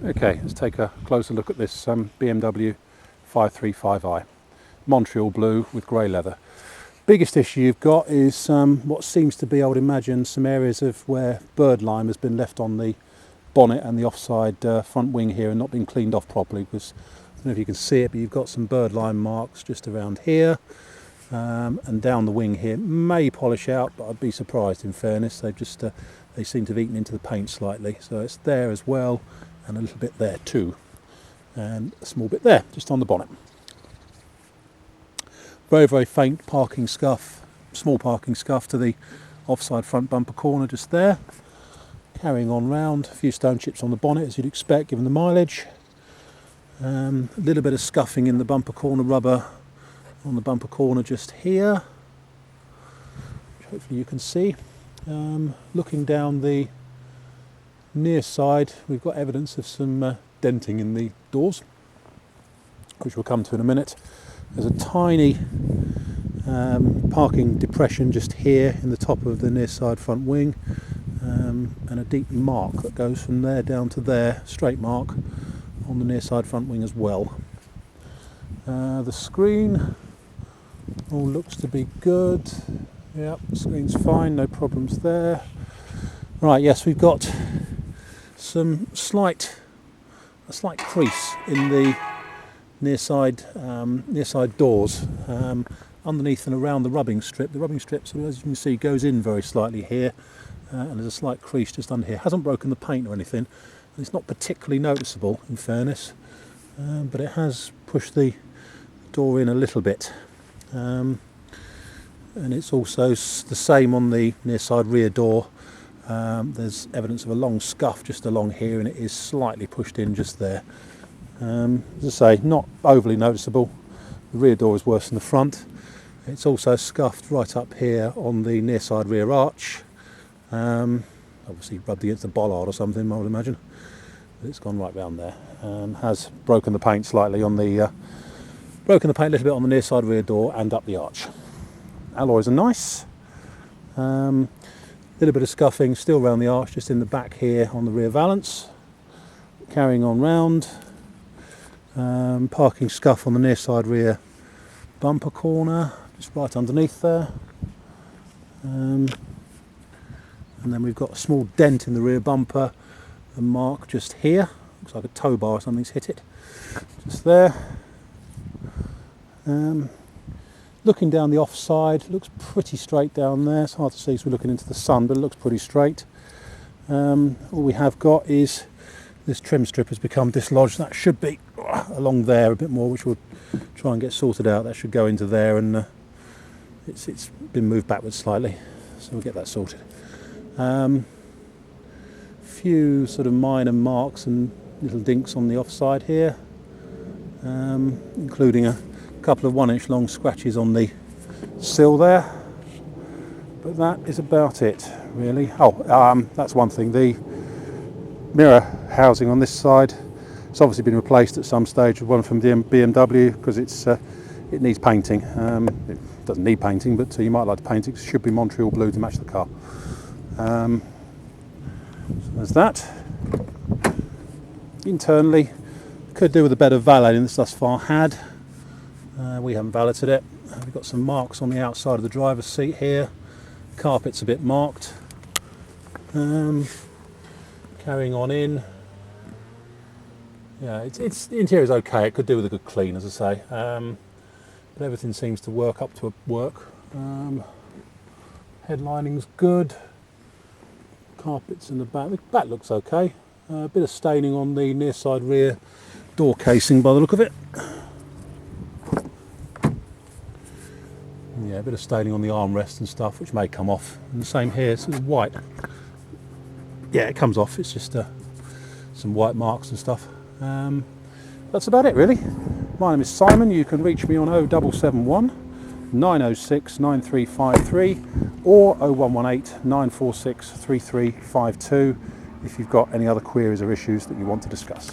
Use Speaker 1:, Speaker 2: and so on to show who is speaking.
Speaker 1: Okay, let's take a closer look at this BMW 535i. Montreal blue with grey leather. Biggest issue you've got is what seems to be, I would imagine, some areas of where bird lime has been left on the bonnet and the offside front wing here and not been cleaned off properly, because I don't know if you can see it, but you've got some bird lime marks just around here and down the wing here. May polish out, but I'd be surprised in fairness. They seem to have eaten into the paint slightly, so it's there as well, and a little bit there too, and a small bit there just on the bonnet. Very, very faint parking scuff, small parking scuff to the offside front bumper corner just there. Carrying on round, a few stone chips on the bonnet as you'd expect given the mileage. A little bit of scuffing in the bumper corner rubber on the bumper corner just here, which hopefully you can see. Looking down the near side, we've got evidence of some denting in the doors, which we'll come to in a minute. There's a tiny parking depression just here in the top of the near side front wing, and a deep mark that goes from there down to there, straight mark on the near side front wing as well. The screen all looks to be good. Yep, the screen's fine, no problems there. Right, yes, we've got a slight crease in the near side doors, underneath and around the rubbing strip. The rubbing strip, so as you can see, goes in very slightly here, and there's a slight crease just under here. Hasn't broken the paint or anything, and it's not particularly noticeable in fairness, but it has pushed the door in a little bit. And it's also the same on the near side rear door. There's evidence of a long scuff just along here, and it is slightly pushed in just there. As I say, not overly noticeable. The rear door is worse than the front. It's also scuffed right up here on the near side rear arch. Obviously rubbed against the bollard or something, I would imagine. But it's gone right round there. Has broken the paint slightly on the broken the paint a little bit on the near side rear door and up the arch. Alloys are nice. Little bit of scuffing still around the arch, just in the back here on the rear valance. Carrying on round. Parking scuff on the near side rear bumper corner, just right underneath there. And then we've got a small dent in the rear bumper, a mark just here. Looks like a tow bar or something's hit it. Just there. Looking down the offside, it looks pretty straight down there. It's hard to see as we're looking into the sun, but it looks pretty straight. All we have got is this trim strip has become dislodged. That should be along there a bit more, which we'll try and get sorted out. That should go into there, and it's been moved backwards slightly, so we'll get that sorted. Few sort of minor marks and little dinks on the offside here, including a couple of 1 inch long scratches on the sill there, but that is about it really. That's one thing. The mirror housing on this side, it's obviously been replaced at some stage with one from BMW, because it needs painting. It doesn't need painting, but you might like to paint it. It should be Montreal blue to match the car. So there's that. Internally, could do with a better valeting this thus far had. We haven't valeted it. We've got some marks on the outside of the driver's seat here. Carpet's a bit marked. Carrying on in. Yeah, the interior's okay. It could do with a good clean, as I say. But everything seems to work up to work. Headlining's good. Carpets in the back. The back looks okay. A bit of staining on the near side rear door casing by the look of it. Yeah, a bit of staining on the armrest and stuff, which may come off. And the same here, it's white. Yeah, it comes off. It's just some white marks and stuff. That's about it, really. My name is Simon. You can reach me on 0771 906 9353 or 0118 946 3352 if you've got any other queries or issues that you want to discuss.